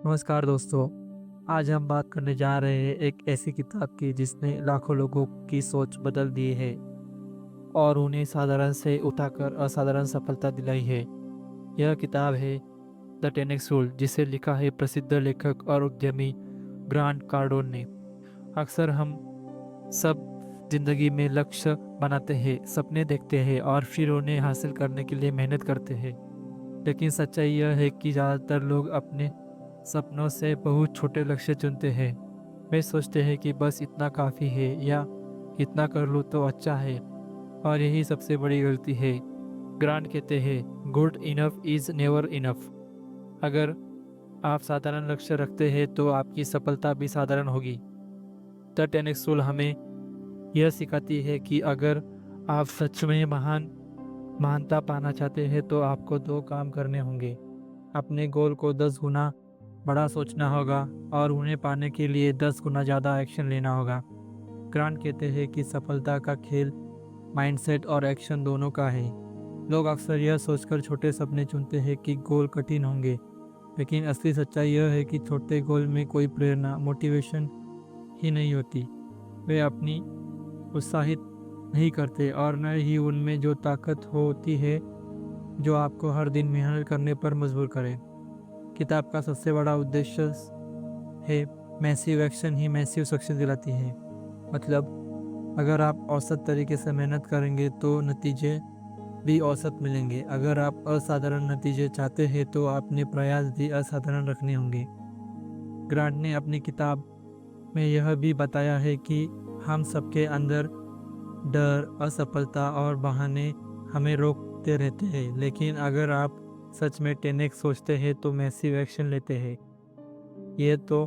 नमस्कार दोस्तों। आज हम बात करने जा रहे हैं एक ऐसी किताब की जिसने लाखों लोगों की सोच बदल दी है और उन्हें साधारण से उठाकर असाधारण सफलता दिलाई है। यह किताब है द 10x रूल, जिसे लिखा है प्रसिद्ध लेखक और उद्यमी ग्रांट कार्डोन ने। अक्सर हम सब जिंदगी में लक्ष्य बनाते हैं, सपने देखते हैं और फिर उन्हें हासिल करने के लिए मेहनत करते हैं। लेकिन सच्चाई यह है कि ज़्यादातर लोग अपने सपनों से बहुत छोटे लक्ष्य चुनते हैं। वे सोचते हैं कि बस इतना काफ़ी है या इतना कर लूँ तो अच्छा है, और यही सबसे बड़ी गलती है। ग्रांट कहते हैं good enough is never enough. अगर आप साधारण लक्ष्य रखते हैं तो आपकी सफलता भी साधारण होगी। द 10x रूल हमें यह सिखाती है कि अगर आप सच में महानता पाना चाहते हैं तो आपको दो काम करने होंगे। अपने गोल को 10 गुना बड़ा सोचना होगा और उन्हें पाने के लिए 10 गुना ज़्यादा एक्शन लेना होगा। ग्रांट कहते हैं कि सफलता का खेल माइंडसेट और एक्शन दोनों का है। लोग अक्सर यह सोचकर छोटे सपने चुनते हैं कि गोल कठिन होंगे, लेकिन असली सच्चाई यह है कि छोटे गोल में कोई प्रेरणा मोटिवेशन ही नहीं होती। वे अपनी उत्साहित नहीं करते और न ही उनमें जो ताकत होती है जो आपको हर दिन मेहनत करने पर मजबूर करे। किताब का सबसे बड़ा उद्देश्य है मैसिव एक्शन ही मैसिव सक्सेस दिलाती है। मतलब अगर आप औसत तरीके से मेहनत करेंगे तो नतीजे भी औसत मिलेंगे। अगर आप असाधारण नतीजे चाहते हैं तो अपने प्रयास भी असाधारण रखने होंगे। ग्रांट ने अपनी किताब में यह भी बताया है कि हम सबके अंदर डर, असफलता और बहाने हमें रोकते रहते हैं, लेकिन अगर आप सच में 10x सोचते हैं तो मैसिव एक्शन लेते हैं, ये तो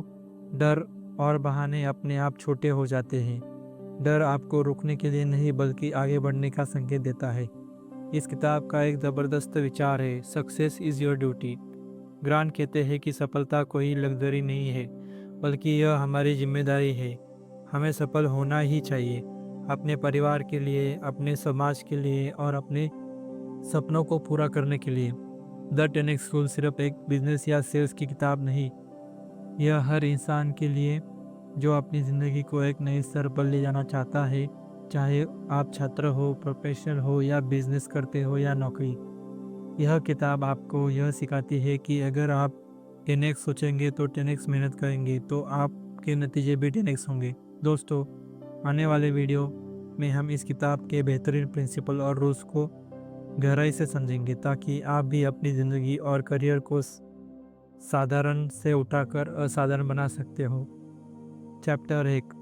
डर और बहाने अपने आप छोटे हो जाते हैं। डर आपको रोकने के लिए नहीं बल्कि आगे बढ़ने का संकेत देता है। इस किताब का एक ज़बरदस्त विचार है, success is your duty. Grant कहते हैं कि सफलता कोई लग्जरी नहीं है, बल्कि यह हमारी जिम्मेदारी है। हमें सफल होना ही चाहिए, अपने परिवार के लिए, अपने समाज के लिए और अपने सपनों को पूरा करने के लिए। द 10x रूल सिर्फ एक बिजनेस या सेल्स की किताब नहीं, यह हर इंसान के लिए जो अपनी ज़िंदगी को एक नए स्तर पर ले जाना चाहता है, चाहे आप छात्र हो, प्रोफेशनल हो या बिजनेस करते हो या नौकरी। यह किताब आपको यह सिखाती है कि अगर आप 10x सोचेंगे तो 10x मेहनत करेंगे तो आपके नतीजे भी 10x होंगे। दोस्तों, आने वाले वीडियो में हम इस किताब के बेहतरीन प्रिंसिपल और रूल्स को गहराई से समझेंगे ताकि आप भी अपनी ज़िंदगी और करियर को साधारण से उठाकर असाधारण बना सकते हो। चैप्टर 1,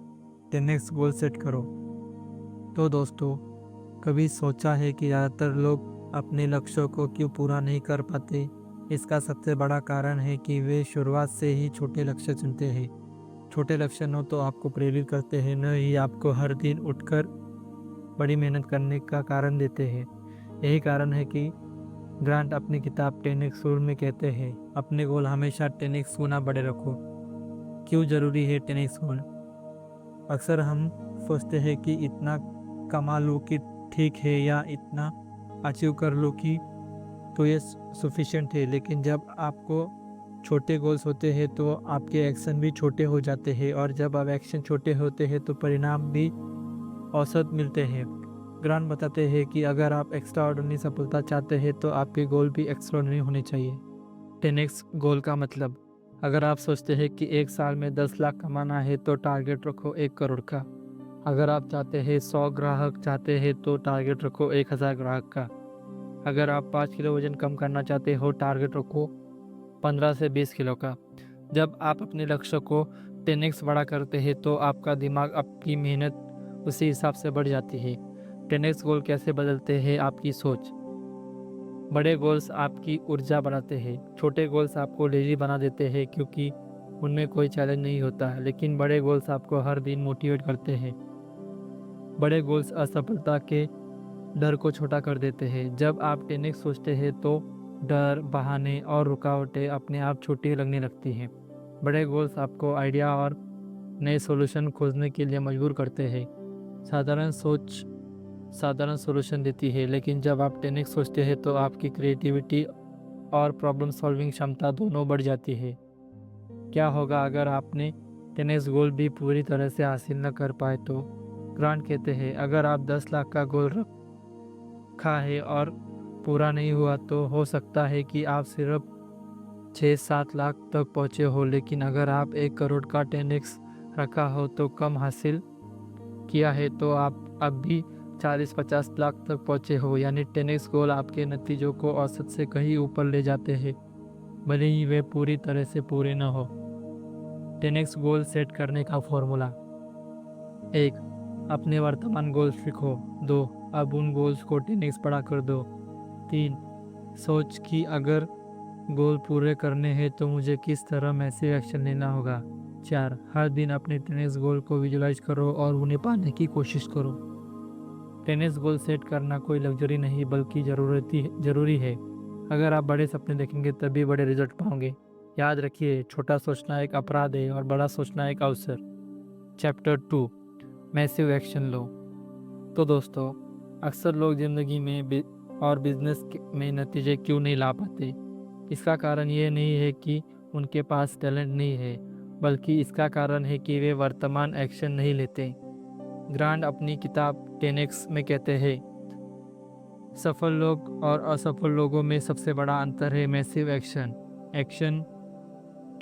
10x गोल सेट करो। तो दोस्तों, कभी सोचा है कि ज़्यादातर लोग अपने लक्ष्यों को क्यों पूरा नहीं कर पाते? इसका सबसे बड़ा कारण है कि वे शुरुआत से ही छोटे लक्ष्य चुनते हैं। छोटे लक्ष्य न तो आपको प्रेरित करते हैं, न ही आपको हर दिन उठकर बड़ी मेहनत करने का कारण देते हैं। यही कारण है कि ग्रांट अपनी किताब 10x रूल में कहते हैं अपने गोल हमेशा 10x गुना बड़े रखो। क्यों ज़रूरी है 10x गोल? अक्सर हम सोचते हैं कि इतना कमा लूँ कि ठीक है, या इतना अचीव कर लूँ कि तो ये सफिशिएंट है। लेकिन जब आपको छोटे गोल्स होते हैं तो आपके एक्शन भी छोटे हो जाते हैं, और जब आप एक्शन छोटे होते हैं तो परिणाम भी औसत मिलते हैं। ग्रांट बताते हैं कि अगर आप एक्स्ट्राऑर्डिनरी सफलता चाहते हैं तो आपके गोल भी एक्स्ट्राऑर्डिनरी होने चाहिए। 10x गोल का मतलब, अगर आप सोचते हैं कि एक साल में 10 लाख कमाना है तो टारगेट रखो 1 करोड़ का। अगर आप चाहते हैं 100 ग्राहक चाहते हैं तो टारगेट रखो 1000 ग्राहक का। अगर आप 5 किलो वजन कम करना चाहते हो, टारगेट रखो 15 से 20 किलो का। जब आप अपने लक्ष्य को 10x बड़ा करते हैं तो आपका दिमाग, आपकी मेहनत उसी हिसाब से बढ़ जाती है। 10x गोल कैसे बदलते हैं? आपकी सोच। बड़े गोल्स आपकी ऊर्जा बढ़ाते हैं, छोटे गोल्स आपको लेजी बना देते हैं क्योंकि उनमें कोई चैलेंज नहीं होता, लेकिन बड़े गोल्स आपको हर दिन मोटिवेट करते हैं। बड़े गोल्स असफलता के डर को छोटा कर देते हैं। जब आप 10x सोचते हैं तो डर, बहाने और रुकावटें अपने आप छोटी लगने लगती हैं। बड़े गोल्स आपको आइडिया और नए सॉल्यूशन खोजने के लिए मजबूर करते हैं। साधारण सोच साधारण सॉल्यूशन देती है, लेकिन जब आप 10x सोचते हैं तो आपकी क्रिएटिविटी और प्रॉब्लम सॉल्विंग क्षमता दोनों बढ़ जाती है। क्या होगा अगर आपने 10x गोल भी पूरी तरह से हासिल न कर पाए तो? ग्रांट कहते हैं अगर आप 10 लाख का गोल रखा है और पूरा नहीं हुआ तो हो सकता है कि आप सिर्फ 6-7 लाख तक पहुंचे हो, लेकिन अगर आप 1 करोड़ का 10x रखा हो तो कम हासिल किया है तो आप अब भी 40-50 लाख तक पहुंचे हो। यानी 10x गोल आपके नतीजों को औसत से कहीं ऊपर ले जाते हैं, भले ही वे पूरी तरह से पूरे न हो। 10x गोल सेट करने का फॉर्मूला: 1. अपने वर्तमान गोल्स लिखो। 2. अब उन गोल्स को 10x बढ़ा कर दो। 3. सोच कि अगर गोल पूरे करने हैं तो मुझे किस तरह मैसिव एक्शन लेना होगा। 4. हर दिन अपने 10x गोल को विजुलाइज करो और उन्हें पाने की कोशिश करो। 10x गोल सेट करना कोई लग्जरी नहीं बल्कि जरूरी है। अगर आप बड़े सपने देखेंगे तभी बड़े रिजल्ट पाओगे। याद रखिए, छोटा सोचना एक अपराध है और बड़ा सोचना एक अवसर। चैप्टर 2, मैसिव एक्शन लो। तो दोस्तों, अक्सर लोग ज़िंदगी में और बिजनेस में नतीजे क्यों नहीं ला पाते? इसका कारण ये नहीं है कि उनके पास टैलेंट नहीं है, बल्कि इसका कारण है कि वे वर्तमान एक्शन नहीं लेते। ग्रांट अपनी किताब 10x में कहते हैं, सफल लोग और असफल लोगों में सबसे बड़ा अंतर है मैसिव एक्शन। एक्शन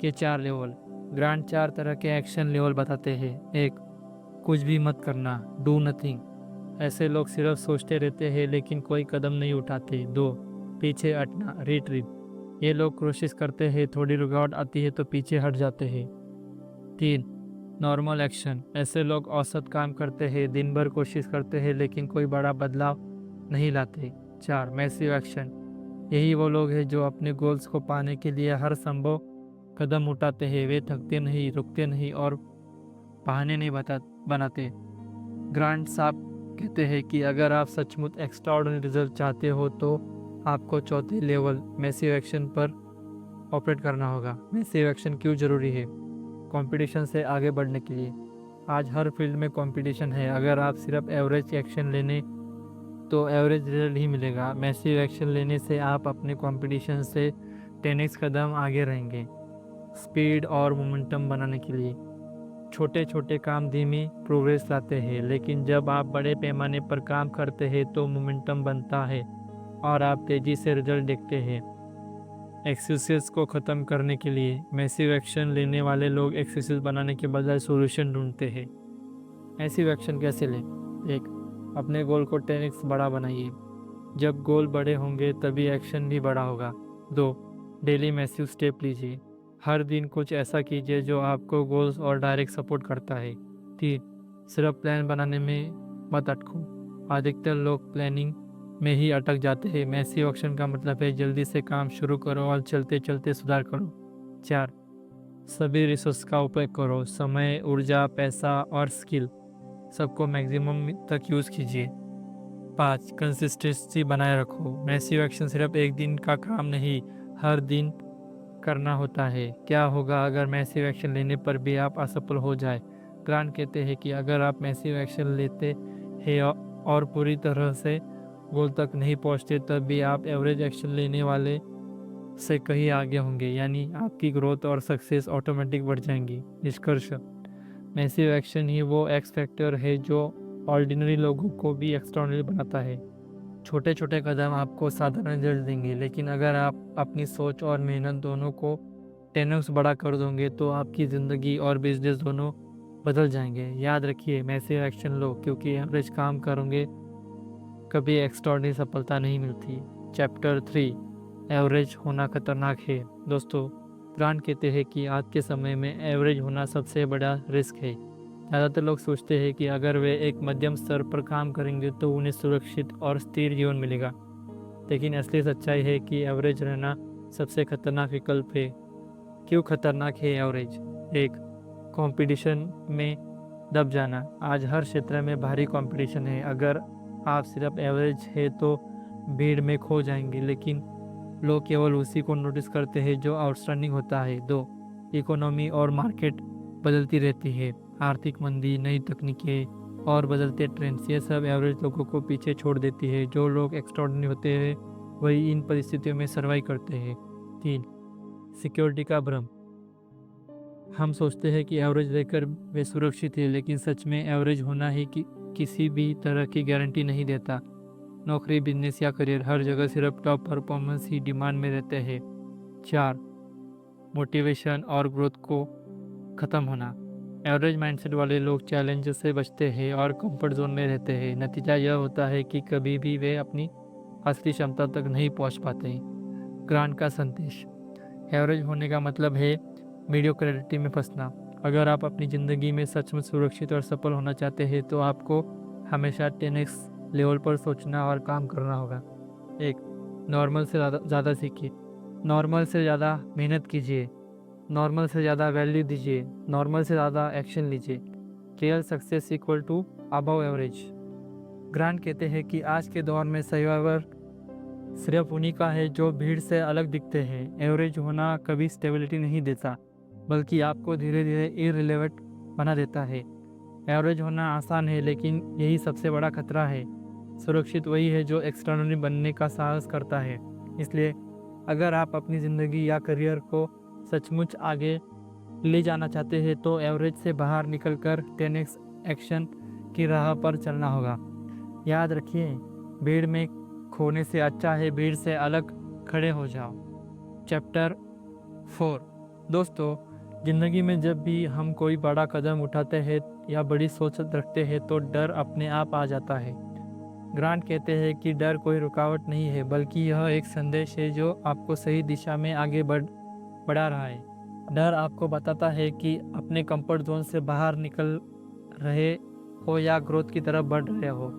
के 4 लेवल। ग्रांट 4 तरह के एक्शन लेवल बताते हैं। 1. कुछ भी मत करना, डू नथिंग। ऐसे लोग सिर्फ सोचते रहते हैं लेकिन कोई कदम नहीं उठाते। 2. पीछे हटना, रिट्रीट। ये लोग कोशिश करते हैं, थोड़ी रुकावट आती है तो पीछे हट जाते हैं। 3. Normal action. ऐसे लोग औसत काम करते हैं, दिन भर कोशिश करते हैं लेकिन कोई बड़ा बदलाव नहीं लाते। 4. Massive action. यही वो लोग हैं जो अपने गोल्स को पाने के लिए हर संभव कदम उठाते हैं। वे थकते नहीं, रुकते नहीं और बहाने नहीं बनाते। ग्रांट साहब कहते हैं कि अगर आप सचमुच एक्स्ट्राऑर्डिनरी रिजल्ट चाहते हो तो आपको चौथे लेवल मैसिव एक्शन पर ऑपरेट करना होगा। मैसिव एक्शन क्यों जरूरी है? कंपटीशन से आगे बढ़ने के लिए। आज हर फील्ड में कंपटीशन है। अगर आप सिर्फ एवरेज एक्शन लेने तो एवरेज रिजल्ट ही मिलेगा। मैसिव एक्शन लेने से आप अपने कंपटीशन से 10x कदम आगे रहेंगे। स्पीड और मोमेंटम बनाने के लिए छोटे छोटे काम धीमी प्रोग्रेस लाते हैं, लेकिन जब आप बड़े पैमाने पर काम करते हैं तो मोमेंटम बनता है और आप तेजी से रिजल्ट देखते हैं। एक्सक्यूजेस को ख़त्म करने के लिए मैसिव एक्शन लेने वाले लोग एक्सक्यूजेस बनाने के बजाय सॉल्यूशन ढूंढते हैं। मैसिव एक्शन कैसे लें? 1. अपने गोल को 10x बड़ा बनाइए। जब गोल बड़े होंगे तभी एक्शन भी बड़ा होगा। 2. डेली मैसिव स्टेप लीजिए। हर दिन कुछ ऐसा कीजिए जो आपको गोल्स और डायरेक्ट सपोर्ट करता है। 3. सिर्फ प्लान बनाने में मत अटको। अधिकतर लोग प्लानिंग में ही अटक जाते हैं। मैसिव एक्शन का मतलब है जल्दी से काम शुरू करो और चलते चलते सुधार करो। 4. सभी रिसोर्स का उपयोग करो। समय, ऊर्जा, पैसा और स्किल सबको मैक्सिमम तक यूज़ कीजिए। 5. कंसिस्टेंसी बनाए रखो। मैसिव एक्शन सिर्फ एक दिन का काम नहीं, हर दिन करना होता है। क्या होगा अगर मैसिव एक्शन लेने पर भी आप असफल हो जाए? ग्रांट कहते हैं कि अगर आप मैसिव एक्शन लेते हैं और पूरी तरह से गोल तक नहीं पहुंचते तब भी आप एवरेज एक्शन लेने वाले से कहीं आगे होंगे। यानी आपकी ग्रोथ और सक्सेस ऑटोमेटिक बढ़ जाएंगी। निष्कर्ष: मैसिव एक्शन ही वो एक्स फैक्टर है जो ऑर्डिनरी लोगों को भी एक्स्ट्राऑर्डिनरी बनाता है। छोटे छोटे कदम आपको साधारण रिजल्ट देंगे, लेकिन अगर आप अपनी सोच और मेहनत दोनों को 10x बड़ा कर दोगे तो आपकी ज़िंदगी और बिजनेस दोनों बदल जाएंगे। याद रखिए, मैसिव एक्शन लो, क्योंकि एवरेज काम करोगे कभी एक्स्ट्राऑर्डिनरी सफलता नहीं मिलती। चैप्टर 3, एवरेज होना खतरनाक है। दोस्तों, ग्रांट कहते हैं कि आज के समय में एवरेज होना सबसे बड़ा रिस्क है। ज़्यादातर लोग सोचते हैं कि अगर वे एक मध्यम स्तर पर काम करेंगे तो उन्हें सुरक्षित और स्थिर जीवन मिलेगा, लेकिन असली सच्चाई है कि एवरेज रहना सबसे खतरनाक विकल्प है। क्यों खतरनाक है एवरेज? 1. कंपटीशन में दब जाना। आज हर क्षेत्र में भारी कंपटीशन है। अगर आप सिर्फ एवरेज है तो भीड़ में खो जाएंगे, लेकिन लोग केवल उसी को नोटिस करते हैं जो आउटस्टैंडिंग होता है। 2. इकोनॉमी और मार्केट बदलती रहती है। आर्थिक मंदी, नई तकनीकें और बदलते ट्रेंड्स, ये सब एवरेज लोगों को पीछे छोड़ देती है। जो लोग एक्स्ट्राऑर्डिनरी होते हैं वही इन परिस्थितियों में सर्वाइव करते हैं। 3. सिक्योरिटी का भ्रम। हम सोचते हैं कि एवरेज रहकर वे सुरक्षित है, लेकिन सच में एवरेज होना ही किसी भी तरह की गारंटी नहीं देता। नौकरी, बिजनेस या करियर, हर जगह सिर्फ टॉप परफॉर्मेंस ही डिमांड में रहते हैं। 4. मोटिवेशन और ग्रोथ को ख़त्म होना। एवरेज माइंडसेट वाले लोग चैलेंज से बचते हैं और कंफर्ट जोन में रहते हैं। नतीजा यह होता है कि कभी भी वे अपनी असली क्षमता तक नहीं पहुंच पाते। ग्रांट का संदेश: एवरेज होने का मतलब है मीडियोक्रिटी में फंसना। अगर आप अपनी ज़िंदगी में सचमुच सुरक्षित और सफल होना चाहते हैं तो आपको हमेशा 10x लेवल पर सोचना और काम करना होगा। 1. नॉर्मल से ज़्यादा सीखिए। नॉर्मल से ज़्यादा मेहनत कीजिए। नॉर्मल से ज़्यादा वैल्यू दीजिए। नॉर्मल से ज़्यादा एक्शन लीजिए। Real success equal to above average. Grant कहते हैं कि आज के दौर में सर्वाइवर सिर्फ उन्हीं का है जो भीड़ से अलग दिखते हैं। एवरेज होना कभी स्टेबिलिटी नहीं देता, बल्कि आपको धीरे धीरे इररिलेवेंट बना देता है। एवरेज होना आसान है, लेकिन यही सबसे बड़ा खतरा है। सुरक्षित वही है जो एक्सटर्नली बनने का साहस करता है। इसलिए अगर आप अपनी ज़िंदगी या करियर को सचमुच आगे ले जाना चाहते हैं तो एवरेज से बाहर निकलकर 10x एक्शन की राह पर चलना होगा। याद रखिए, भीड़ में खोने से अच्छा है भीड़ से अलग खड़े हो जाओ। चैप्टर 4। दोस्तों, ज़िंदगी में जब भी हम कोई बड़ा कदम उठाते हैं या बड़ी सोच रखते हैं तो डर अपने आप आ जाता है। ग्रांट कहते हैं कि डर कोई रुकावट नहीं है, बल्कि यह एक संदेश है जो आपको सही दिशा में आगे बढ़ा रहा है। डर आपको बताता है कि अपने कंफर्ट जोन से बाहर निकल रहे हो या ग्रोथ की तरफ बढ़ रहे हो।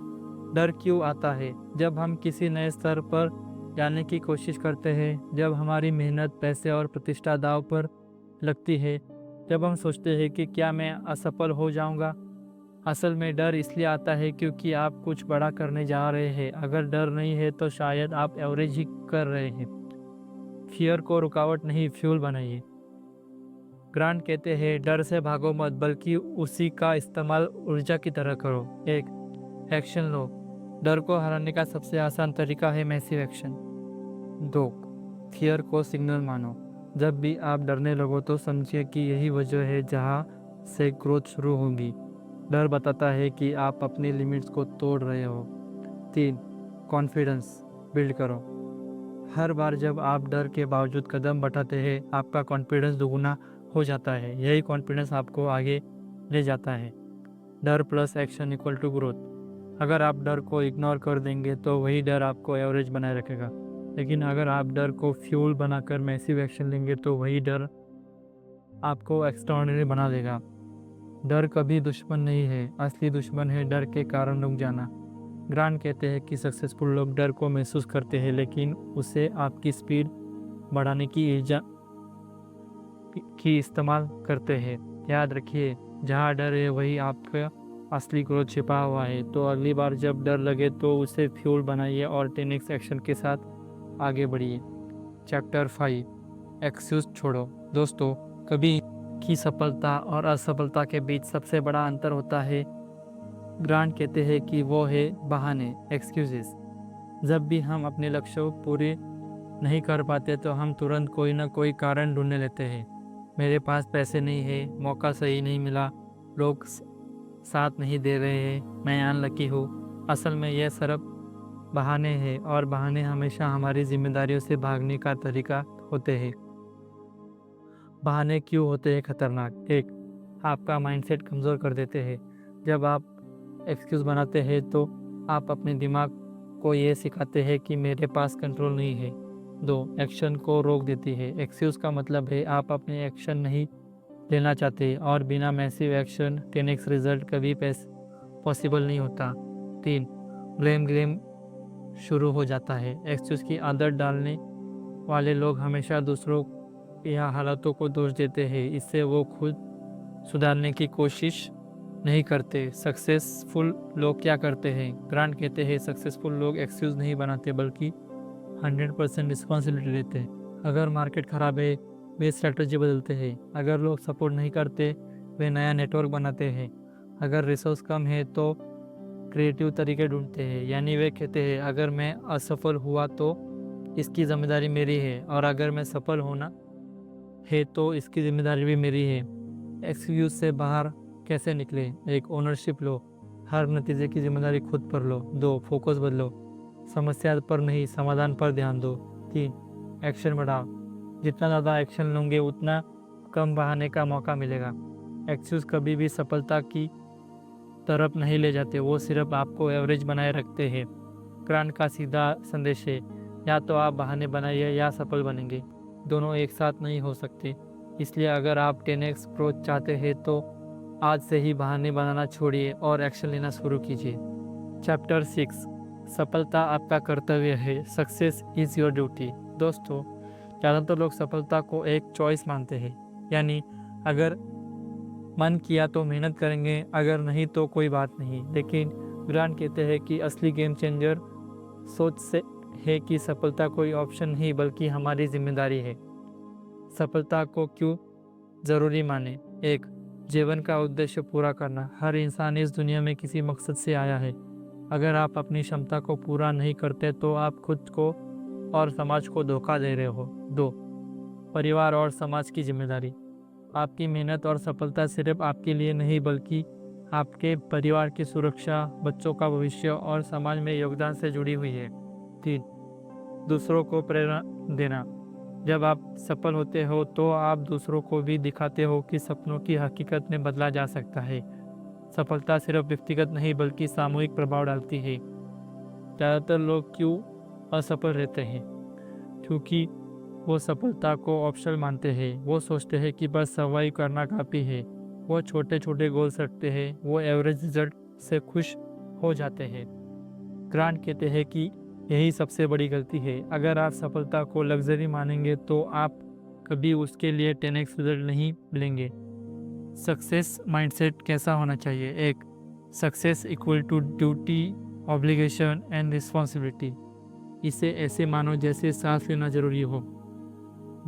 डर क्यों आता है? जब हम किसी नए स्तर पर जाने की कोशिश करते हैं, जब हमारी मेहनत, पैसे और प्रतिष्ठा दांव पर लगती है, जब हम सोचते हैं कि क्या मैं असफल हो जाऊंगा। असल में डर इसलिए आता है क्योंकि आप कुछ बड़ा करने जा रहे हैं। अगर डर नहीं है तो शायद आप एवरेज ही कर रहे हैं। फियर को रुकावट नहीं, फ्यूल बनाइए। ग्रांट कहते हैं, डर से भागो मत, बल्कि उसी का इस्तेमाल ऊर्जा की तरह करो। 1. एक्शन लो। डर को हराने का सबसे आसान तरीका है मैसिव एक्शन। 2. फियर को सिग्नल मानो। जब भी आप डरने लगो तो समझिए कि यही वजह है जहाँ से ग्रोथ शुरू होगी। डर बताता है कि आप अपनी लिमिट्स को तोड़ रहे हो। 3. कॉन्फिडेंस बिल्ड करो। हर बार जब आप डर के बावजूद कदम बढ़ाते हैं, आपका कॉन्फिडेंस दोगुना हो जाता है। यही कॉन्फिडेंस आपको आगे ले जाता है। डर plus action equal to growth. अगर आप डर को इग्नोर कर देंगे तो वही डर आपको एवरेज बनाए रखेगा, लेकिन अगर आप डर को फ्यूल बनाकर मैसिव एक्शन लेंगे तो वही डर आपको एक्स्ट्राऑर्डिनरी बना देगा। डर कभी दुश्मन नहीं है, असली दुश्मन है डर के कारण रुक जाना। ग्रांट कहते हैं कि सक्सेसफुल लोग डर को महसूस करते हैं, लेकिन उसे आपकी स्पीड बढ़ाने की ऊर्जा की इस्तेमाल करते हैं। याद रखिए, जहाँ डर है वही आपका असली ग्रोथ छिपा हुआ है। तो अगली बार जब डर लगे तो उसे फ्यूल बनाइए और 10x एक्शन के साथ आगे बढ़िए। चैप्टर 5। एक्सक्यूज छोड़ो। दोस्तों, कभी की सफलता और असफलता के बीच सबसे बड़ा अंतर होता है। ग्रांट कहते हैं कि वो है बहाने, एक्सक्यूजेस। जब भी हम अपने लक्ष्य को पूरे नहीं कर पाते तो हम तुरंत कोई ना कोई कारण ढूंढने लेते हैं। मेरे पास पैसे नहीं है, मौका सही नहीं मिला, लोग साथ नहीं दे रहे हैं, मैं अनलकी हूँ। असल में यह सिर्फ बहाने हैं, और बहाने हमेशा हमारी जिम्मेदारियों से भागने का तरीका होते हैं। बहाने क्यों होते हैं खतरनाक? 1. आपका माइंडसेट कमज़ोर कर देते हैं। जब आप एक्सक्यूज़ बनाते हैं तो आप अपने दिमाग को ये सिखाते हैं कि मेरे पास कंट्रोल नहीं है। 2. एक्शन को रोक देती है। एक्सक्यूज़ का मतलब है आप अपने एक्शन नहीं लेना चाहते, और बिना मैसिव एक्शन 10x रिजल्ट कभी पॉसिबल नहीं होता। 3. ब्लेम गेम शुरू हो जाता है। एक्सक्यूज़ की आदत डालने वाले लोग हमेशा दूसरों या हालातों को दोष देते हैं। इससे वो खुद सुधारने की कोशिश नहीं करते। सक्सेसफुल लोग क्या करते हैं? ग्रांट कहते हैं, सक्सेसफुल लोग एक्सक्यूज़ नहीं बनाते, बल्कि 100% रिस्पॉन्सिबिलिटी लेते हैं। अगर मार्केट ख़राब है, वे स्ट्रेटजी बदलते हैं। अगर लोग सपोर्ट नहीं करते, वे नया नेटवर्क बनाते हैं। अगर रिसोर्स कम है तो क्रिएटिव तरीके ढूंढते हैं। यानी वे कहते हैं, अगर मैं असफल हुआ तो इसकी जिम्मेदारी मेरी है, और अगर मैं सफल होना है तो इसकी जिम्मेदारी भी मेरी है। एक्सक्यूज से बाहर कैसे निकले? एक, ओनरशिप लो, हर नतीजे की जिम्मेदारी खुद पर लो। 2, फोकस बदलो, समस्या पर नहीं समाधान पर ध्यान दो। 3, एक्शन बढ़ाओ, जितना ज़्यादा एक्शन लोगे उतना कम बहाने का मौका मिलेगा। एक्सक्यूज कभी भी सफलता की तरफ नहीं ले जाते, वो सिर्फ आपको एवरेज बनाए रखते हैं। ग्रांट का सीधा संदेश है, या तो आप बहाने बनाइए या सफल बनेंगे, दोनों एक साथ नहीं हो सकते। इसलिए अगर आप 10x ग्रोथ चाहते हैं तो आज से ही बहाने बनाना छोड़िए और एक्शन लेना शुरू कीजिए। चैप्टर 6, सफलता आपका कर्तव्य है, सक्सेस इज योर ड्यूटी। दोस्तों, ज़्यादातर लोग सफलता को एक चॉइस मानते हैं, यानी अगर मन किया तो मेहनत करेंगे, अगर नहीं तो कोई बात नहीं। लेकिन ग्रांट कहते हैं कि असली गेम चेंजर सोच से है कि सफलता कोई ऑप्शन नहीं बल्कि हमारी जिम्मेदारी है। सफलता को क्यों ज़रूरी माने? 1, जीवन का उद्देश्य पूरा करना। हर इंसान इस दुनिया में किसी मकसद से आया है। अगर आप अपनी क्षमता को पूरा नहीं करते तो आप खुद को और समाज को धोखा दे रहे हो। 2, परिवार और समाज की जिम्मेदारी। आपकी मेहनत और सफलता सिर्फ आपके लिए नहीं बल्कि आपके परिवार की सुरक्षा, बच्चों का भविष्य और समाज में योगदान से जुड़ी हुई है। 3, दूसरों को प्रेरणा देना। जब आप सफल होते हो तो आप दूसरों को भी दिखाते हो कि सपनों की हकीकत में बदला जा सकता है। सफलता सिर्फ व्यक्तिगत नहीं बल्कि सामूहिक प्रभाव डालती है। ज़्यादातर लोग क्यों असफल रहते हैं? क्योंकि वो सफलता को ऑप्शनल मानते हैं। वो सोचते हैं कि बस सर्वाइव करना काफ़ी है। वो छोटे छोटे गोल्स रखते हैं, वो एवरेज रिजल्ट से खुश हो जाते हैं। ग्रांट कहते हैं कि यही सबसे बड़ी गलती है। अगर आप सफलता को लग्जरी मानेंगे तो आप कभी उसके लिए 10x रिजल्ट नहीं मिलेंगे। सक्सेस माइंडसेट कैसा होना चाहिए? 1, success equal to duty, obligation and responsibility. इसे ऐसे मानो जैसे सांस लेना जरूरी हो।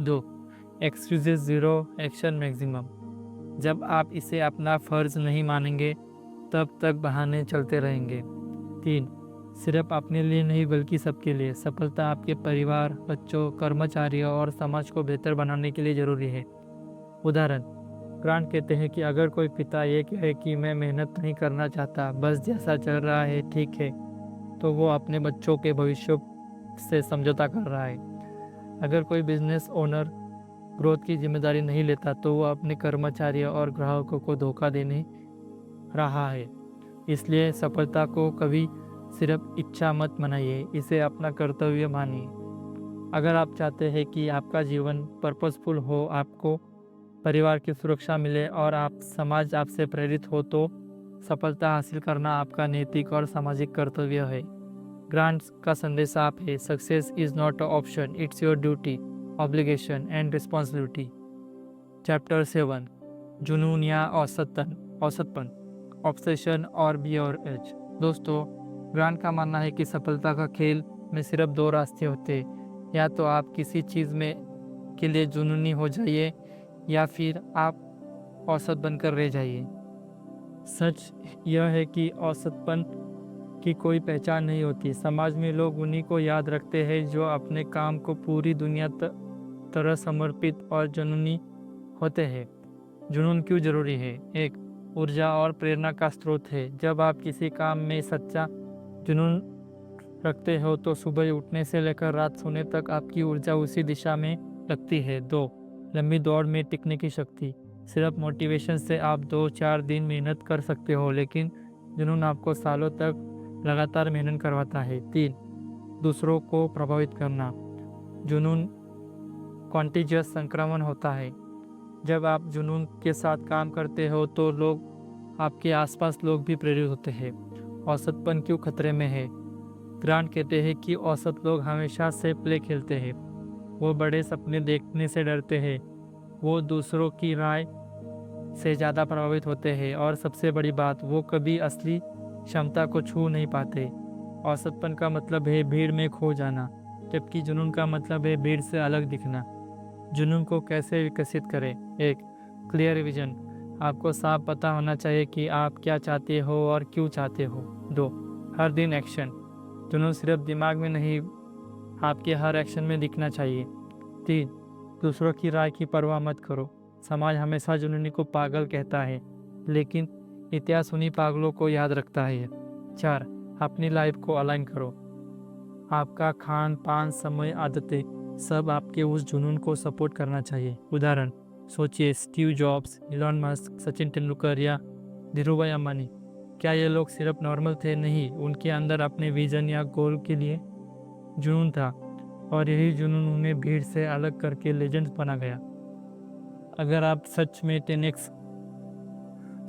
2, एक्सक्यूजेस ज़ीरो, एक्शन मैक्सिमम। जब आप इसे अपना फ़र्ज नहीं मानेंगे तब तक बहाने चलते रहेंगे। 3, सिर्फ अपने लिए नहीं बल्कि सबके लिए। सफलता आपके परिवार, बच्चों, कर्मचारियों और समाज को बेहतर बनाने के लिए ज़रूरी है। उदाहरण, ग्रांट कहते हैं कि अगर कोई पिता ये कहे कि मैं मेहनत नहीं करना चाहता, बस जैसा चल रहा है ठीक है, तो वो अपने बच्चों के भविष्य से समझौता कर रहा है। अगर कोई बिजनेस ओनर ग्रोथ की जिम्मेदारी नहीं लेता तो वो अपने कर्मचारियों और ग्राहकों को धोखा देने रहा है। इसलिए सफलता को कभी सिर्फ इच्छा मत बनाइए, इसे अपना कर्तव्य मानिए। अगर आप चाहते हैं कि आपका जीवन पर्पसफुल हो, आपको परिवार की सुरक्षा मिले और आप समाज आपसे प्रेरित हो, तो सफलता हासिल करना आपका नैतिक और सामाजिक कर्तव्य है। ग्रांट्स का संदेश आप है, success is not a option, it's your duty, obligation and responsibility. Chapter 7, जुनून या औसतपन, ऑब्सेशन और बियर एज। दोस्तों, ग्रांट का मानना है कि सफलता का खेल में सिर्फ 2 रास्ते होते हैं, या तो आप किसी चीज़ में के लिए जुनूनी हो जाइए या फिर आप औसत बनकर रह जाइए। सच यह है कि औसतपन की कोई पहचान नहीं होती। समाज में लोग उन्हीं को याद रखते हैं जो अपने काम को पूरी दुनिया तरह समर्पित और जुनूनी होते हैं। जुनून क्यों जरूरी है? 1, ऊर्जा और प्रेरणा का स्रोत है। जब आप किसी काम में सच्चा जुनून रखते हो तो सुबह उठने से लेकर रात सोने तक आपकी ऊर्जा उसी दिशा में लगती है। 2, लंबी दौड़ में टिकने की शक्ति। सिर्फ मोटिवेशन से आप 2-4 दिन मेहनत कर सकते हो, लेकिन जुनून आपको सालों तक लगातार मेहनत करवाता है। 3, दूसरों को प्रभावित करना। जुनून कॉन्टेजियस संक्रमण होता है। जब आप जुनून के साथ काम करते हो तो लोग आपके आसपास लोग भी प्रेरित होते हैं। औसतपन क्यों खतरे में है? ग्रांट कहते हैं कि औसत लोग हमेशा से प्ले खेलते हैं। वो बड़े सपने देखने से डरते हैं, वो दूसरों की राय से ज़्यादा प्रभावित होते हैं और सबसे बड़ी बात, वो कभी असली क्षमता को छू नहीं पाते। औसतपन का मतलब है भीड़ में खो जाना, जबकि जुनून का मतलब है भीड़ से अलग दिखना। जुनून को कैसे विकसित करें? 1, क्लियर विजन। आपको साफ पता होना चाहिए कि आप क्या चाहते हो और क्यों चाहते हो। 2, हर दिन एक्शन। जुनून सिर्फ दिमाग में नहीं, आपके हर एक्शन में दिखना चाहिए। 3, दूसरों की राय की परवाह मत करो, समाज हमेशा जुनूनी को पागल कहता है, लेकिन इतिहास उन्हीं पागलों को याद रखता है। 4. अपनी लाइफ को अलाइन करो। आपका खान पान, समय, आदतें सब आपके उस जुनून को सपोर्ट करना चाहिए। उदाहरण सोचिए, Steve jobs, Elon Musk, Sachin Tendulkar या धीरूभाई अंबानी। क्या ये लोग सिर्फ नॉर्मल थे? नहीं, उनके अंदर अपने विजन या गोल के लिए जुनून था, और यही जुनून उन्हें भीड़ से अलग करके लेजेंड्स बना गया। अगर आप सच में 10x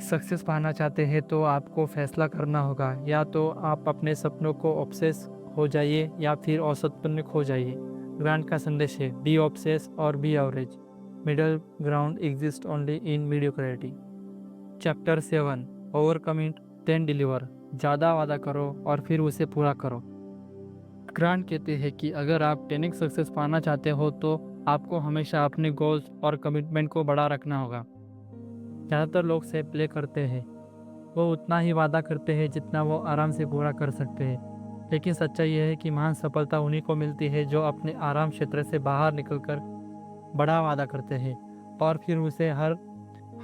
सक्सेस पाना चाहते हैं तो आपको फैसला करना होगा, या तो आप अपने सपनों को ऑब्सेस हो जाइए या फिर औसतपन में खो जाइए। ग्रांट का संदेश है, बी ऑब्सेस और be average, middle ground exist only in mediocrity. Chapter 7, overcome it then deliver. ज़्यादा वादा करो और फिर उसे पूरा करो। ग्रांट कहते हैं कि अगर आप 10x सक्सेस पाना चाहते हो तो आपको हमेशा अपने गोल्स और कमिटमेंट को बड़ा रखना होगा। ज़्यादातर लोग से प्ले करते हैं, वो उतना ही वादा करते हैं जितना वो आराम से पूरा कर सकते हैं। लेकिन सच्चाई यह है कि महान सफलता उन्हीं को मिलती है जो अपने आराम क्षेत्र से बाहर निकलकर बड़ा वादा करते हैं और फिर उसे हर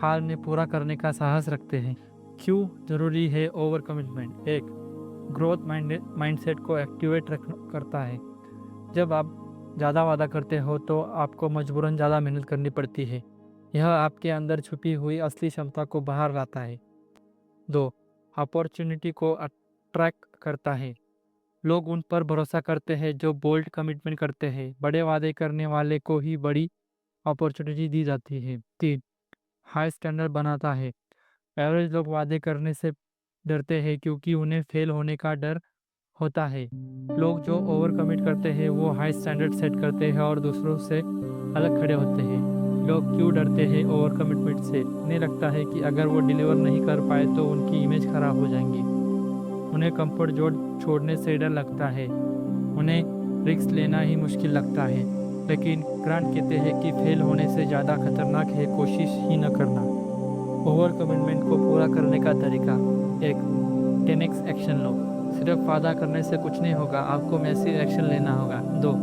हाल में पूरा करने का साहस रखते हैं। क्यों ज़रूरी है ओवर कमिटमेंट? 1. ग्रोथ माइंडसेट को एक्टिवेट करता है। जब आप ज़्यादा वादा करते हो तो आपको मजबूरन ज़्यादा मेहनत करनी पड़ती है। यह आपके अंदर छुपी हुई असली क्षमता को बाहर लाता है। 2. अपॉर्चुनिटी को अट्रैक्ट करता है। लोग उन पर भरोसा करते हैं जो बोल्ड कमिटमेंट करते हैं। बड़े वादे करने वाले को ही बड़ी अपॉर्चुनिटी दी जाती है। 3. हाई स्टैंडर्ड बनाता है। एवरेज लोग वादे करने से डरते हैं क्योंकि उन्हें फेल होने का डर होता है। लोग जो ओवर कमिट करते हैं वो हाई स्टैंडर्ड सेट करते हैं और दूसरों से अलग खड़े होते हैं। लोग क्यों डरते हैं ओवर कमिटमेंट से? उन्हें लगता है कि अगर वो डिलीवर नहीं कर पाए तो उनकी इमेज खराब हो जाएंगी। उन्हें कंफर्ट जोन छोड़ने से डर लगता है। उन्हें रिस्क लेना ही मुश्किल लगता है। लेकिन ग्रांट कहते हैं कि फेल होने से ज़्यादा खतरनाक है कोशिश ही न करना। ओवर कमिटमेंट को पूरा करने का तरीका: 1. 10x एक्शन लो। सिर्फ वादा करने से कुछ नहीं होगा, आपको मैसिव एक्शन लेना होगा। 2.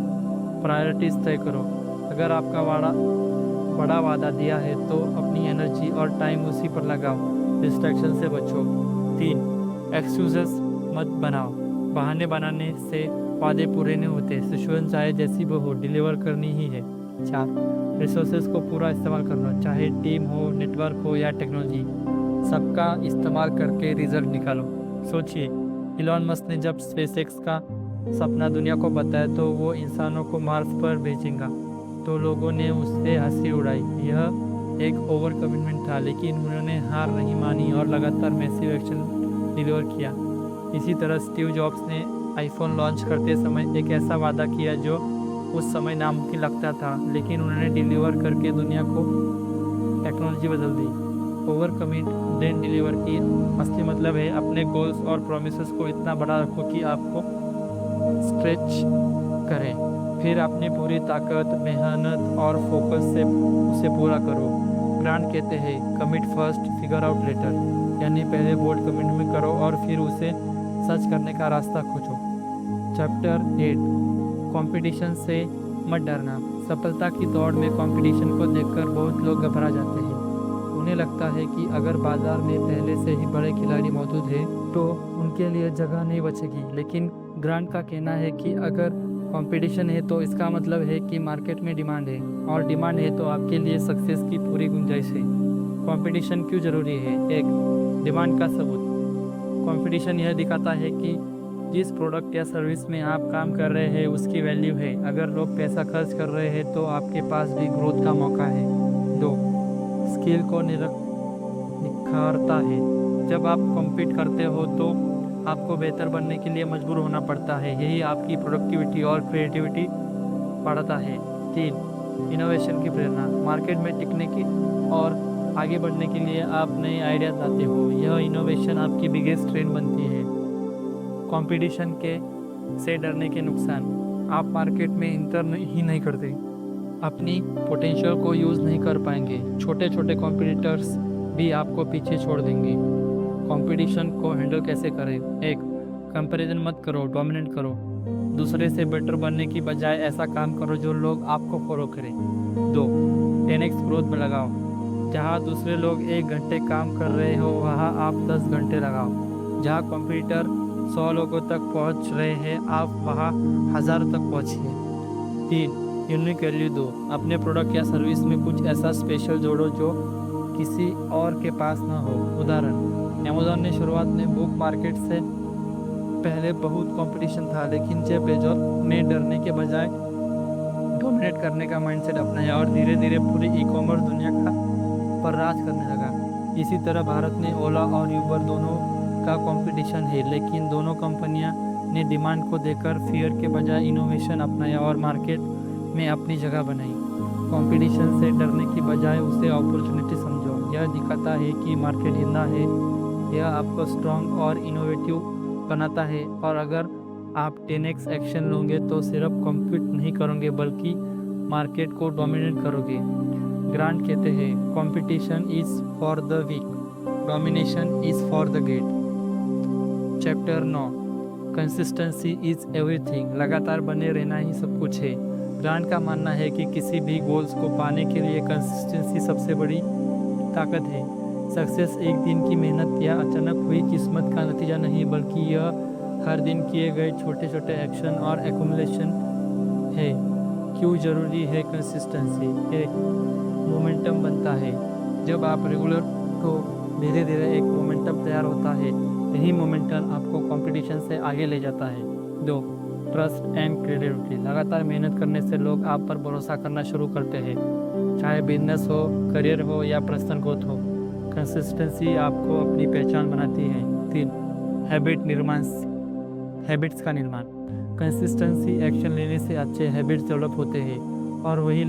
प्रायोरिटीज़ तय करो। अगर आपका बड़ा वादा दिया है तो अपनी एनर्जी और टाइम उसी पर लगाओ, डिस्ट्रैक्शन से बचो। 3. एक्सक्यूजेस मत बनाओ। बहाने बनाने से वादे पूरे नहीं होते। सिचुएशन चाहे जैसी भी हो, डिलीवर करनी ही है। 4. रिसोर्सेज को पूरा इस्तेमाल करना, चाहे टीम हो, नेटवर्क हो या टेक्नोलॉजी, सबका इस्तेमाल करके रिजल्ट निकालो। सोचिए, इलॉन मस्क ने जब स्पेसएक्स का सपना दुनिया को बताया तो वो इंसानों को मार्स पर भेजेगा, तो लोगों ने उससे हंसी उड़ाई। यह एक ओवर कमिटमेंट था, लेकिन उन्होंने हार नहीं मानी और लगातार मैसिव एक्शन डिलीवर किया। इसी तरह स्टीव जॉब्स ने आईफोन लॉन्च करते समय एक ऐसा वादा किया जो उस समय नामुमकिन लगता था, लेकिन उन्होंने डिलीवर करके दुनिया को टेक्नोलॉजी बदल दी। ओवर कमिट देन डिलीवर की असली मतलब है अपने गोल्स और प्रॉमिसेस को इतना बड़ा रखो कि आपको स्ट्रेच करें, फिर अपनी पूरी ताकत, मेहनत और फोकस से उसे पूरा करो। ग्रांट कहते हैं, commit first, figure out later, यानी पहले बोल्ड कमिटमेंट करो और फिर उसे सच करने का रास्ता खोजो। चैप्टर 8, कंपटीशन से मत डरना। सफलता की दौड़ में कंपटीशन को देखकर बहुत लोग घबरा जाते हैं। उन्हें लगता है कि अगर बाजार में पहले से ही बड़े खिलाड़ी मौजूद हैं तो उनके लिए जगह नहीं बचेगी। लेकिन ग्रांट का कहना है कि अगर कंपटीशन है तो इसका मतलब है कि मार्केट में डिमांड है, और डिमांड है तो आपके लिए सक्सेस की पूरी गुंजाइश है। कंपटीशन क्यों ज़रूरी है? 1. डिमांड का सबूत। कंपटीशन यह दिखाता है कि जिस प्रोडक्ट या सर्विस में आप काम कर रहे हैं उसकी वैल्यू है। अगर लोग पैसा खर्च कर रहे हैं तो आपके पास भी ग्रोथ का मौका है। 2. स्किल को निखारता है। जब आप कॉम्पीट करते हो तो आपको बेहतर बनने के लिए मजबूर होना पड़ता है। यही आपकी प्रोडक्टिविटी और क्रिएटिविटी बढ़ाता है। 3. इनोवेशन की प्रेरणा। मार्केट में टिकने की और आगे बढ़ने के लिए आप नए आइडियाज लाते हो। यह इनोवेशन आपकी बिगेस्ट ट्रेंड बनती है। कंपटीशन के से डरने के नुकसान: आप मार्केट में इंटर ही नहीं करते, अपनी पोटेंशियल को यूज़ नहीं कर पाएंगे। छोटे छोटे कॉम्पिटिटर्स भी आपको पीछे छोड़ देंगे। कंपटीशन को हैंडल कैसे करें? 1. कंपैरिजन मत करो, डोमिनेट करो। दूसरे से बेटर बनने की बजाय ऐसा काम करो जो लोग आपको फॉलो करें। 2. 10x ग्रोथ में लगाओ। जहाँ दूसरे लोग 1 घंटे काम कर रहे हो वहाँ आप 10 घंटे लगाओ। जहाँ कंप्यूटर 100 लोगों तक पहुँच रहे हैं आप वहाँ हज़ारों तक पहुँचिए। 3 यूनिक वैल्यू दो। अपने प्रोडक्ट या सर्विस में कुछ ऐसा स्पेशल जोड़ो जो किसी और के पास ना हो। उदाहरण, अमेज़न ने शुरुआत में बुक मार्केट से पहले बहुत कंपटीशन था, लेकिन जेफ बेजोस ने डरने के बजाय डोमिनेट करने का माइंडसेट अपनाया और धीरे धीरे पूरी ई-कॉमर्स दुनिया का पर राज करने लगा। इसी तरह भारत में ओला और यूबर दोनों का कंपटीशन है, लेकिन दोनों कंपनियां ने डिमांड को देखकर फियर के बजाय इनोवेशन अपनाया और मार्केट में अपनी जगह बनाई। कंपटीशन से डरने की बजाय उसे अपॉर्चुनिटी समझो। यह दिखाता है कि मार्केट जिंदा है, यह आपको स्ट्रॉन्ग और इनोवेटिव बनाता है। और अगर आप 10x एक्शन लोगे तो सिर्फ कॉम्पीट नहीं करोगे बल्कि मार्केट को डोमिनेट करोगे। ग्रांट कहते हैं, competition is for the weak, domination is for the great. Chapter 9, consistency is everything. लगातार बने रहना ही सब कुछ है। ग्रांट का मानना है कि किसी भी गोल्स को पाने के लिए कंसिस्टेंसी सबसे बड़ी ताकत है। सक्सेस एक दिन की मेहनत या अचानक हुई किस्मत का नतीजा नहीं, बल्कि यह हर दिन किए गए छोटे छोटे एक्शन और एक्यूमुलेशन है। क्यों ज़रूरी है कंसिस्टेंसी? एक, मोमेंटम बनता है। जब आप रेगुलर तो धीरे धीरे एक मोमेंटम तैयार होता है। यही मोमेंटम आपको कंपटीशन से आगे ले जाता है। 2, ट्रस्ट एंड क्रेडिबिलिटी। लगातार मेहनत करने से लोग आप पर भरोसा करना शुरू करते हैं, चाहे बिजनेस हो, करियर हो या पर्सनल ग्रोथ हो। कंसिस्टेंसी आपको अपनी पहचान बनाती है। 3, हैबिट्स का निर्माण। कंसिस्टेंसी एक्शन लेने से अच्छे हैबिट्स डेवलप होते हैं और वही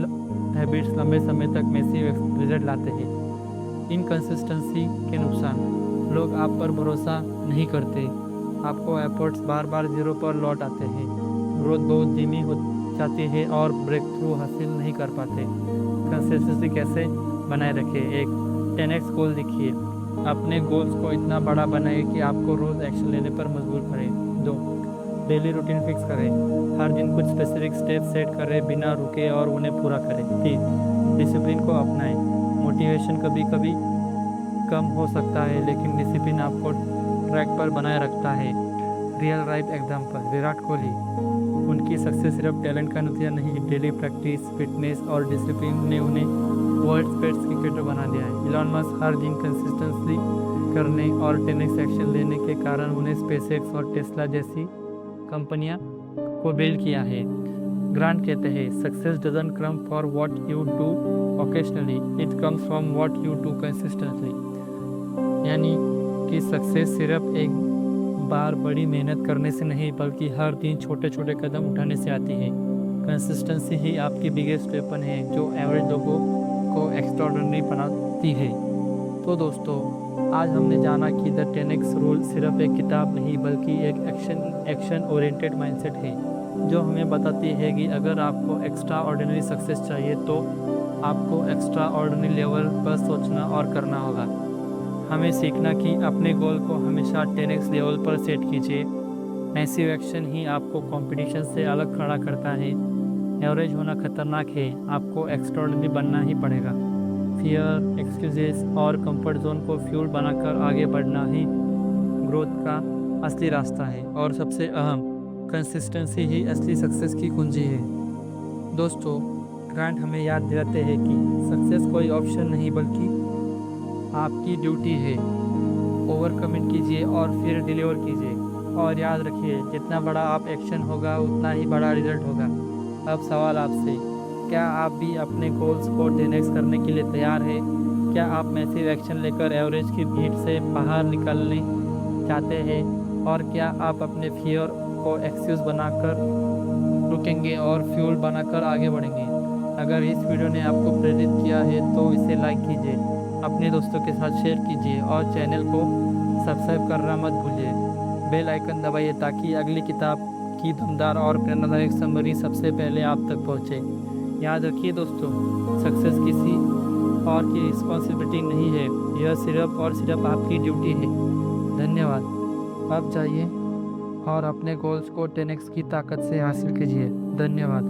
हैबिट्स लंबे समय तक मैसिव रिजल्ट लाते हैं। इनकंसिस्टेंसी के नुकसान, लोग आप पर भरोसा नहीं करते, आपको एफर्ट्स बार बार जीरो पर लौट आते हैं, ग्रोथ बहुत धीमी हो जाती है और ब्रेक थ्रू हासिल नहीं कर पाते। कंसिस्टेंसी कैसे बनाए रखें? एक, 10x गोल लिखिए। अपने गोल्स को इतना बड़ा बनाए कि आपको रोज़ एक्शन लेने पर मजबूर करें। 2, डेली रूटीन फिक्स करें। हर दिन कुछ स्पेसिफिक स्टेप सेट करें, बिना रुके और उन्हें पूरा करें। 3, डिसिप्लिन को अपनाएं। मोटिवेशन कभी कभी कम हो सकता है, लेकिन डिसिप्लिन आपको ट्रैक पर बनाए रखता है। Real life example, Virat Kohli, उनकी सक्सेस सिर्फ टैलेंट का नतीजा नहीं, डेली प्रैक्टिस, फिटनेस और डिसिप्लिन ने उन्हें वर्ल्ड बेस्ट क्रिकेटर बना दिया है। इलॉन मस्क हर दिन कंसिस्टेंटली करने और 10x एक्शन लेने के कारण उन्हें स्पेसएक्स और टेस्ला जैसी कंपनियां को बिल्ड किया है। ग्रांट कहते हैं, success doesn't come for what you do occasionally, it comes from what you do consistently. यानी कि सक्सेस सिर्फ एक बार बड़ी मेहनत करने से नहीं, बल्कि हर दिन छोटे छोटे कदम उठाने से आती है। कंसिस्टेंसी ही आपकी बिगेस्ट वेपन है जो एवरेज लोगों को एक्स्ट्राऑर्डिनरी बनाती है। तो दोस्तों, आज हमने जाना कि द 10x रूल सिर्फ एक किताब नहीं बल्कि एक एक्शन ओरिएंटेड माइंडसेट है जो हमें बताती है कि अगर आपको एक्स्ट्रा ऑर्डिनरी सक्सेस चाहिए तो आपको एक्स्ट्रा ऑर्डिनरी लेवल पर सोचना और करना होगा। हमें सीखना कि अपने गोल को हमेशा 10x लेवल पर सेट कीजिए। मैसिव एक्शन ही आपको कंपटीशन से अलग खड़ा करता है। एवरेज होना खतरनाक है, आपको एक्स्ट्राऑर्डिनरी बनना ही पड़ेगा। फियर, एक्सक्यूजेस और कंफर्ट जोन को फ्यूल बनाकर आगे बढ़ना ही ग्रोथ का असली रास्ता है। और सबसे अहम, कंसिस्टेंसी ही असली सक्सेस की कुंजी है। दोस्तों, ग्रांट हमें याद दिलाते हैं कि सक्सेस कोई ऑप्शन नहीं बल्कि आपकी ड्यूटी है। ओवरकमिट कीजिए और फिर डिलीवर कीजिए। और याद रखिए, जितना बड़ा आप एक्शन होगा उतना ही बड़ा रिजल्ट होगा। अब सवाल आपसे, क्या आप भी अपने गोल्स को 10x करने के लिए तैयार हैं? क्या आप मैसिव एक्शन लेकर एवरेज की भीड़ से बाहर निकलने चाहते हैं? और क्या आप अपने फियर को एक्सक्यूज बनाकर रुकेंगे और फ्यूल बनाकर आगे बढ़ेंगे? अगर इस वीडियो ने आपको प्रेरित किया है तो इसे लाइक कीजिए, अपने दोस्तों के साथ शेयर कीजिए और चैनल को सब्सक्राइब करना मत भूलिए। बेल आइकन दबाइए ताकि अगली किताब की दमदार और प्रेरणादायक समरी सबसे पहले आप तक पहुंचे। याद रखिए दोस्तों, सक्सेस किसी और की रिस्पॉन्सिबिलिटी नहीं है, यह सिर्फ और सिर्फ आपकी ड्यूटी है। धन्यवाद। अब जाइए और अपने गोल्स को 10x की ताकत से हासिल कीजिए। धन्यवाद।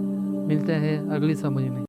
मिलते हैं अगली समरी में।